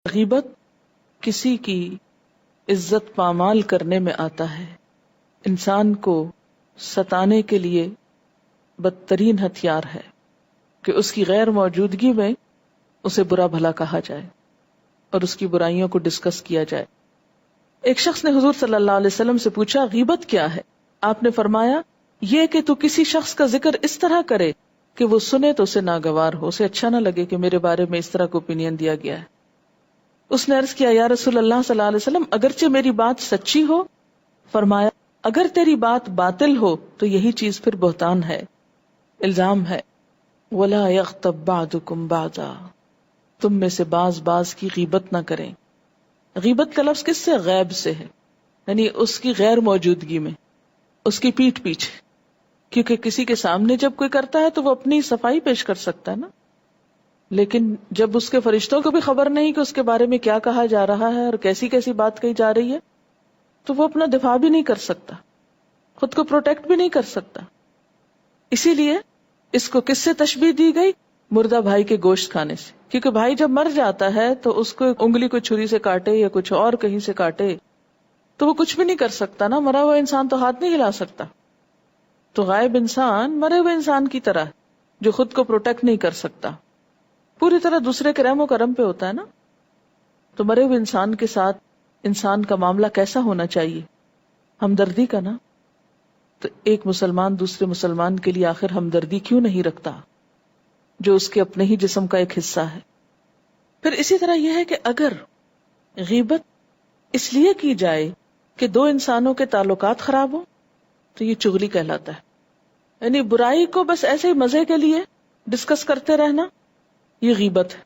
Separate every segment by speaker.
Speaker 1: غیبت کسی کی عزت پامال کرنے میں آتا ہے، انسان کو ستانے کے لیے بدترین ہتھیار ہے کہ اس کی غیر موجودگی میں اسے برا بھلا کہا جائے اور اس کی برائیوں کو ڈسکس کیا جائے۔ ایک شخص نے حضور صلی اللہ علیہ وسلم سے پوچھا غیبت کیا ہے؟ آپ نے فرمایا یہ کہ تو کسی شخص کا ذکر اس طرح کرے کہ وہ سنے تو اسے ناگوار ہو، اسے اچھا نہ لگے کہ میرے بارے میں اس طرح کو اوپینین دیا گیا ہے۔ اس نے عرض کیا یا رسول اللہ صلی اللہ علیہ وسلم اگرچہ میری بات سچی ہو؟ فرمایا اگر تیری بات باطل ہو تو یہی چیز پھر بہتان ہے، الزام ہے۔ وَلَا يَغْتَبْ بَعْضُكُمْ بَعْضًا، تم میں سے بعض کی غیبت نہ کریں۔ غیبت کا لفظ کس سے؟ غیب سے ہے، یعنی اس کی غیر موجودگی میں، اس کی پیٹھ پیچھے، کیونکہ کسی کے سامنے جب کوئی کرتا ہے تو وہ اپنی صفائی پیش کر سکتا ہے نا، لیکن جب اس کے فرشتوں کو بھی خبر نہیں کہ اس کے بارے میں کیا کہا جا رہا ہے اور کیسی کیسی بات کہی جا رہی ہے، تو وہ اپنا دفاع بھی نہیں کر سکتا، خود کو پروٹیکٹ بھی نہیں کر سکتا۔ اسی لیے اس کو کس سے تشبیہ دی گئی؟ مردہ بھائی کے گوشت کھانے سے، کیونکہ بھائی جب مر جاتا ہے تو اس کو انگلی کو چھری سے کاٹے یا کچھ اور کہیں سے کاٹے تو وہ کچھ بھی نہیں کر سکتا نا، مرا ہوا انسان تو ہاتھ نہیں ہلا سکتا۔ تو غائب انسان مرے ہوئے انسان کی طرح جو خود کو پروٹیکٹ نہیں کر سکتا، پوری طرح دوسرے کے رحم و کرم پہ ہوتا ہے نا۔ تو مرے ہوئے انسان کے ساتھ انسان کا معاملہ کیسا ہونا چاہیے؟ ہمدردی کا نا۔ تو ایک مسلمان دوسرے مسلمان کے لیے آخر ہمدردی کیوں نہیں رکھتا جو اس کے اپنے ہی جسم کا ایک حصہ ہے؟ پھر اسی طرح یہ ہے کہ اگر غیبت اس لیے کی جائے کہ دو انسانوں کے تعلقات خراب ہوں تو یہ چغلی کہلاتا ہے، یعنی برائی کو بس ایسے ہی مزے کے لیے ڈسکس کرتے رہنا، یہ غیبت ہے،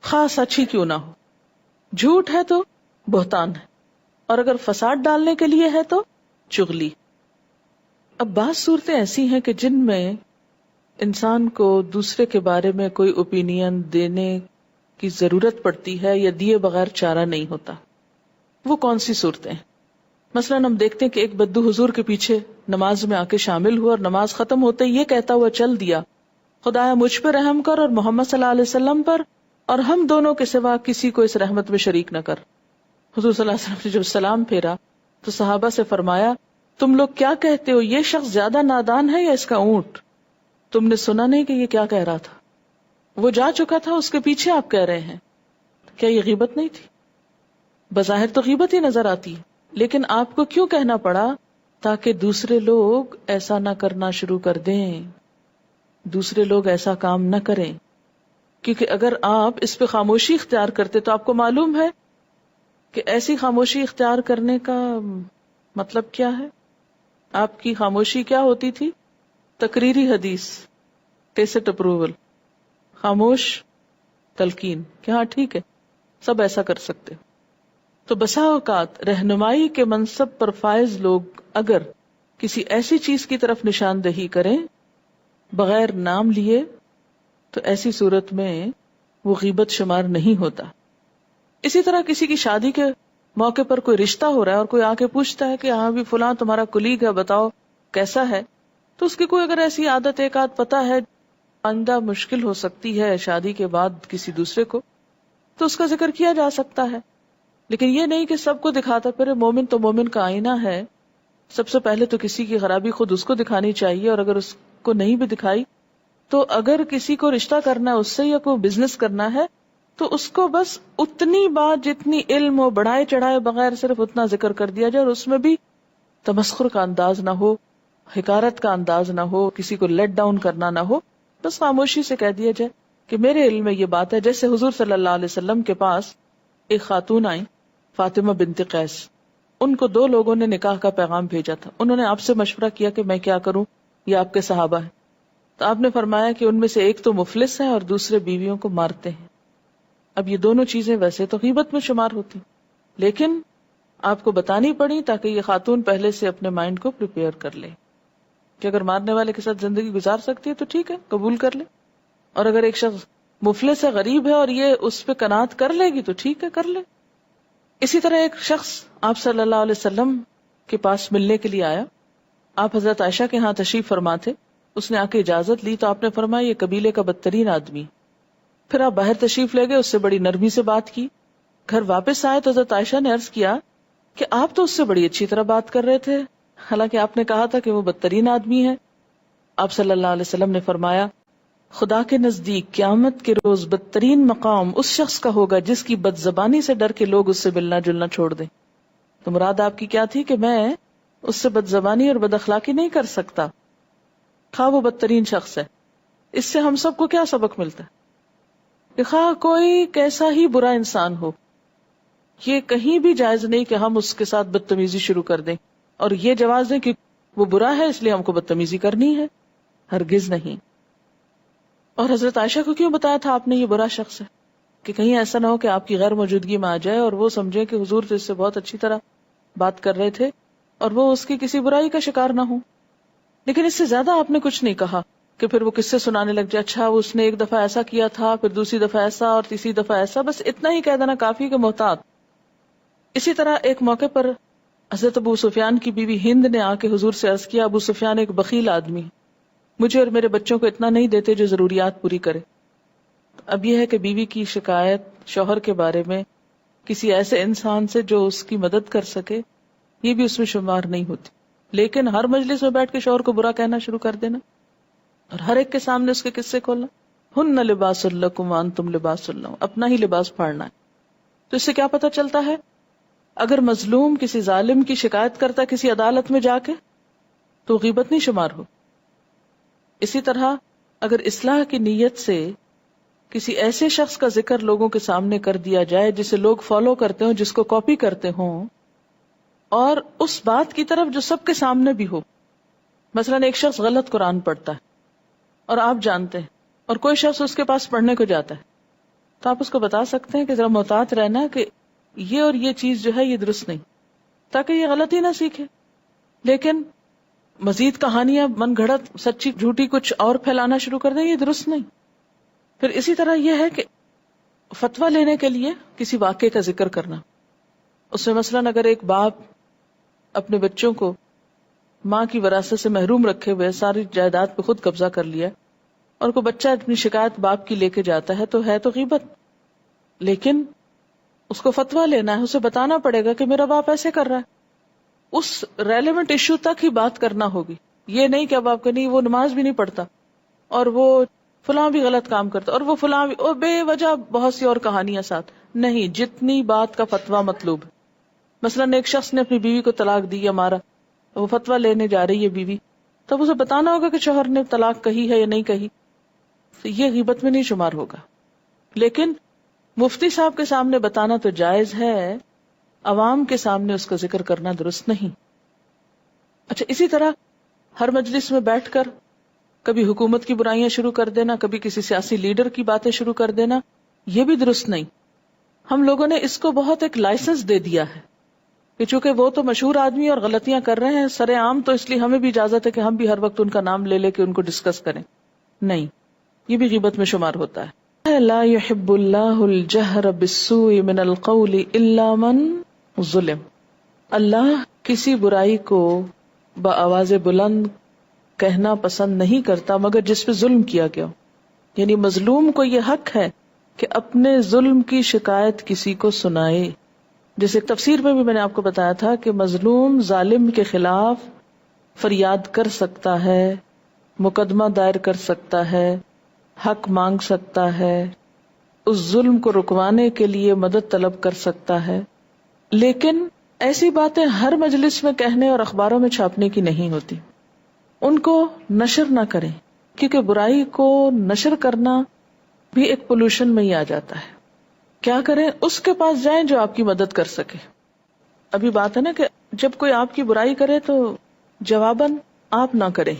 Speaker 1: خاص اچھی کیوں نہ ہو۔ جھوٹ ہے تو بہتان ہے، اور اگر فساد ڈالنے کے لیے ہے تو چغلی۔ اب بعض صورتیں ایسی ہیں کہ جن میں انسان کو دوسرے کے بارے میں کوئی اوپینین دینے کی ضرورت پڑتی ہے یا دیے بغیر چارہ نہیں ہوتا۔ وہ کون سی صورتیں ہیں؟ مثلا ہم دیکھتے ہیں کہ ایک بدو حضور کے پیچھے نماز میں آ کے شامل ہوا اور نماز ختم ہوتے ہی یہ کہتا ہوا چل دیا خدایا مجھ پر رحم کر اور محمد صلی اللہ علیہ وسلم پر، اور ہم دونوں کے سوا کسی کو اس رحمت میں شریک نہ کر۔ حضور صلی اللہ علیہ وسلم نے جب سلام پھیرا تو صحابہ سے فرمایا تم لوگ کیا کہتے ہو، یہ شخص زیادہ نادان ہے یا اس کا اونٹ؟ تم نے سنا نہیں کہ یہ کیا کہہ رہا تھا؟ وہ جا چکا تھا، اس کے پیچھے آپ کہہ رہے ہیں، کیا یہ غیبت نہیں تھی؟ بظاہر تو غیبت ہی نظر آتی ہے، لیکن آپ کو کیوں کہنا پڑا؟ تاکہ دوسرے لوگ ایسا نہ کرنا شروع کر دیں، دوسرے لوگ ایسا کام نہ کریں۔ کیونکہ اگر آپ اس پہ خاموشی اختیار کرتے تو آپ کو معلوم ہے کہ ایسی خاموشی اختیار کرنے کا مطلب کیا ہے۔ آپ کی خاموشی کیا ہوتی تھی؟ تقریری حدیث، ٹیسٹ اپروول، خاموش تلقین کہ ہاں ٹھیک ہے سب ایسا کر سکتے۔ تو بسا اوقات رہنمائی کے منصب پر فائز لوگ اگر کسی ایسی چیز کی طرف نشاندہی کریں بغیر نام لیے تو ایسی صورت میں وہ غیبت شمار نہیں ہوتا۔ اسی طرح کسی کی شادی کے موقع پر کوئی رشتہ ہو رہا ہے اور کوئی آ کے پوچھتا ہے کہ ہاں بھی فلاں تمہارا کلیگ ہے، بتاؤ کیسا ہے، تو اس کی کوئی اگر ایسی عادت ایک آدھ پتہ ہے آئندہ مشکل ہو سکتی ہے شادی کے بعد کسی دوسرے کو، تو اس کا ذکر کیا جا سکتا ہے۔ لیکن یہ نہیں کہ سب کو دکھاتا پھر، مومن تو مومن کا آئینہ ہے، سب سے پہلے تو کسی کی خرابی خود اس کو دکھانی چاہیے، اور اگر اس کو نہیں بھی دکھائی تو اگر کسی کو رشتہ کرنا ہے اس سے یا کوئی بزنس کرنا ہے تو اس کو بس اتنی بات جتنی علم ہو بڑھائے چڑھائے بغیر صرف اتنا ذکر کر دیا جائے، اور اس میں بھی تمسخر کا انداز نہ ہو، حقارت کا انداز نہ ہو، کسی کو لیٹ ڈاؤن کرنا نہ ہو، بس خاموشی سے کہہ دیا جائے کہ میرے علم میں یہ بات ہے۔ جیسے حضور صلی اللہ علیہ وسلم کے پاس ایک خاتون آئی فاطمہ بنت قیس، ان کو دو لوگوں نے نکاح کا پیغام بھیجا تھا، انہوں نے آپ سے مشورہ کیا کہ میں کیا کروں، یہ آپ کے صحابہ ہیں، تو آپ نے فرمایا کہ ان میں سے ایک تو مفلس ہے اور دوسرے بیویوں کو مارتے ہیں۔ اب یہ دونوں چیزیں ویسے تو غیبت میں شمار ہوتی، لیکن آپ کو بتانی پڑی تاکہ یہ خاتون پہلے سے اپنے مائنڈ کو پریپیئر کر لے کہ اگر مارنے والے کے ساتھ زندگی گزار سکتی ہے تو ٹھیک ہے قبول کر لے، اور اگر ایک شخص مفلس ہے غریب ہے اور یہ اس پہ قناعت کر لے گی تو ٹھیک ہے کر لے۔ اسی طرح ایک شخص آپ صلی اللہ علیہ وسلم کے پاس ملنے کے لیے آیا، آپ حضرت عائشہ کے ہاں تشریف فرما تھے، اس نے آ کے اجازت لی تو آپ نے فرمایا یہ قبیلے کا بدترین آدمی، پھر آپ باہر تشریف لے گئے، اس سے بڑی نرمی سے بات کی، گھر واپس آئے تو حضرت عائشہ نے عرض کیا کہ آپ تو اس سے بڑی اچھی طرح بات کر رہے تھے، حالانکہ آپ نے کہا تھا کہ وہ بدترین آدمی ہے. آپ صلی اللہ علیہ وسلم نے فرمایا خدا کے نزدیک قیامت کے روز بدترین مقام اس شخص کا ہوگا جس کی بد زبانی سے ڈر کے لوگ اس سے ملنا جلنا چھوڑ دیں. تو مراد آپ کی کیا تھی کہ میں اس سے بد زبانی اور بد اخلاقی نہیں کر سکتا، خواہ وہ بدترین شخص ہے. اس سے ہم سب کو کیا سبق ملتا ہے کہ خواہ کوئی کیسا ہی برا انسان ہو، یہ کہیں بھی جائز نہیں کہ ہم اس کے ساتھ بدتمیزی شروع کر دیں اور یہ جواز دیں کہ وہ برا ہے اس لیے ہم کو بدتمیزی کرنی ہے، ہرگز نہیں. اور حضرت عائشہ کو کیوں بتایا تھا آپ نے یہ برا شخص ہے؟ کہ کہیں ایسا نہ ہو کہ آپ کی غیر موجودگی میں آ جائے اور وہ سمجھے کہ حضور تو اس سے بہت اچھی طرح بات کر رہے تھے اور وہ اس کی کسی برائی کا شکار نہ ہو. لیکن اس سے زیادہ آپ نے کچھ نہیں کہا کہ پھر وہ قصے سنانے لگ جائے، اچھا اس نے ایک دفعہ ایسا کیا تھا، پھر دوسری دفعہ ایسا اور تیسری دفعہ ایسا، بس اتنا ہی کہہ دینا کافی کہ محتاط. اسی طرح ایک موقع پر حضرت ابو سفیان کی بیوی ہند نے آ کے حضور سے عرض کیا ابو سفیان ایک بخیل آدمی، مجھے اور میرے بچوں کو اتنا نہیں دیتے جو ضروریات پوری کرے. اب یہ ہے کہ بیوی کی شکایت شوہر کے بارے میں کسی ایسے انسان سے جو اس کی مدد کر سکے یہ بھی اس میں شمار نہیں ہوتی. لیکن ہر مجلس میں بیٹھ کے شوہر کو برا کہنا شروع کر دینا اور ہر ایک کے سامنے اس کے قصے کھولنا، ہن لباس لکم وانتم لباس لہم، اپنا ہی لباس پھاڑنا ہے. تو اس سے کیا پتہ چلتا ہے؟ اگر مظلوم کسی ظالم کی شکایت کرتا کسی عدالت میں جا کے تو غیبت نہیں شمار ہو. اسی طرح اگر اصلاح کی نیت سے کسی ایسے شخص کا ذکر لوگوں کے سامنے کر دیا جائے جسے لوگ فالو کرتے ہوں، جس کو کاپی کرتے ہوں، اور اس بات کی طرف جو سب کے سامنے بھی ہو، مثلا ایک شخص غلط قرآن پڑھتا ہے اور آپ جانتے ہیں اور کوئی شخص اس کے پاس پڑھنے کو جاتا ہے، تو آپ اس کو بتا سکتے ہیں کہ ذرا محتاط رہنا کہ یہ اور یہ چیز جو ہے یہ درست نہیں، تاکہ یہ غلطی نہ سیکھے. لیکن مزید کہانیاں من گھڑت سچی جھوٹی کچھ اور پھیلانا شروع کر دیں، یہ درست نہیں. پھر اسی طرح یہ ہے کہ فتویٰ لینے کے لیے کسی واقعے کا ذکر کرنا، اس میں مثلا اگر ایک باپ اپنے بچوں کو ماں کی وراثت سے محروم رکھے ہوئے ساری جائیداد پہ خود قبضہ کر لیا اور کوئی بچہ اپنی شکایت باپ کی لے کے جاتا ہے تو غیبت. لیکن اس کو فتویٰ لینا ہے، اسے بتانا پڑے گا کہ میرا باپ ایسے کر رہا ہے، اس ریلیونٹ ایشو تک ہی بات کرنا ہوگی. یہ نہیں کہ اب آپ کہ نہیں وہ نماز بھی نہیں پڑھتا اور وہ فلاں بھی غلط کام کرتا اور وہ فلاں بھی، اور بے وجہ بہت سی اور کہانیاں ساتھ نہیں. جتنی بات کا فتویٰ مطلوب ہے. مثلا ایک شخص نے اپنی بیوی کو طلاق دی یا مارا، وہ فتویٰ لینے جا رہی ہے بیوی، تب اسے بتانا ہوگا کہ شوہر نے طلاق کہی ہے یا نہیں کہی. تو یہ غیبت میں نہیں شمار ہوگا. لیکن مفتی صاحب کے سامنے بتانا تو جائز ہے، عوام کے سامنے اس کا ذکر کرنا درست نہیں. اچھا، اسی طرح ہر مجلس میں بیٹھ کر کبھی حکومت کی برائیاں شروع کر دینا، کبھی کسی سیاسی لیڈر کی باتیں شروع کر دینا، یہ بھی درست نہیں. ہم لوگوں نے اس کو بہت ایک لائسنس دے دیا ہے کہ چونکہ وہ تو مشہور آدمی اور غلطیاں کر رہے ہیں سر عام، تو اس لیے ہمیں بھی اجازت ہے کہ ہم بھی ہر وقت ان کا نام لے لے کے ان کو ڈسکس کریں. نہیں، یہ بھی غیبت میں شمار ہوتا ہے. لا يحب اللہ الجہر بالسوء من القول الا من ظلم. اللہ کسی برائی کو بآواز بلند کہنا پسند نہیں کرتا مگر جس پہ ظلم کیا گیا. یعنی مظلوم کو یہ حق ہے کہ اپنے ظلم کی شکایت کسی کو سنائے. جیسے تفسیر میں بھی میں نے آپ کو بتایا تھا کہ مظلوم ظالم کے خلاف فریاد کر سکتا ہے، مقدمہ دائر کر سکتا ہے، حق مانگ سکتا ہے، اس ظلم کو رکوانے کے لیے مدد طلب کر سکتا ہے. لیکن ایسی باتیں ہر مجلس میں کہنے اور اخباروں میں چھاپنے کی نہیں ہوتی. ان کو نشر نہ کریں، کیونکہ برائی کو نشر کرنا بھی ایک پولوشن میں ہی آ جاتا ہے. کیا کریں؟ اس کے پاس جائیں جو آپ کی مدد کر سکے. ابھی بات ہے نا کہ جب کوئی آپ کی برائی کرے تو جواباً آپ نہ کریں،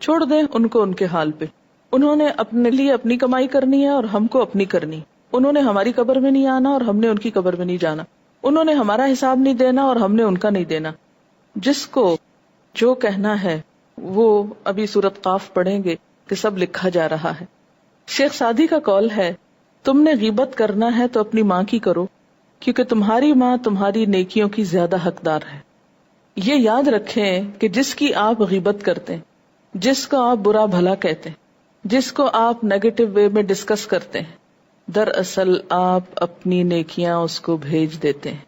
Speaker 1: چھوڑ دیں ان کو ان کے حال پہ. انہوں نے اپنے لیے اپنی کمائی کرنی ہے اور ہم کو اپنی کرنی. انہوں نے ہماری قبر میں نہیں آنا اور ہم نے ان کی قبر میں نہیں جانا. انہوں نے ہمارا حساب نہیں دینا اور ہم نے ان کا نہیں دینا. جس کو جو کہنا ہے وہ ابھی سورۃ قاف پڑھیں گے کہ سب لکھا جا رہا ہے. شیخ سعدی کا قول ہے، تم نے غیبت کرنا ہے تو اپنی ماں کی کرو، کیونکہ تمہاری ماں تمہاری نیکیوں کی زیادہ حقدار ہے. یہ یاد رکھیں کہ جس کی آپ غیبت کرتے ہیں، جس کو آپ برا بھلا کہتے ہیں، جس کو آپ نیگیٹو وے میں ڈسکس کرتے ہیں، دراصل آپ اپنی نیکیاں اس کو بھیج دیتے ہیں۔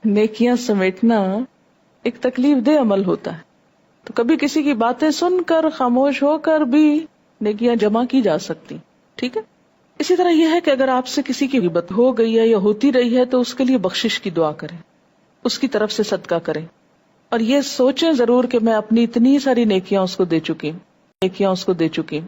Speaker 1: نیکیاں سمیٹنا ایک تکلیف دہ عمل ہوتا ہے، تو کبھی کسی کی باتیں سن کر خاموش ہو کر بھی نیکیاں جمع کی جا سکتی، ٹھیک ہے۔ اسی طرح یہ ہے کہ اگر آپ سے کسی کی غیبت ہو گئی ہے یا ہوتی رہی ہے تو اس کے لیے بخشش کی دعا کریں، اس کی طرف سے صدقہ کریں، اور یہ سوچیں ضرور کہ میں اپنی اتنی ساری نیکیاں اس کو دے چکی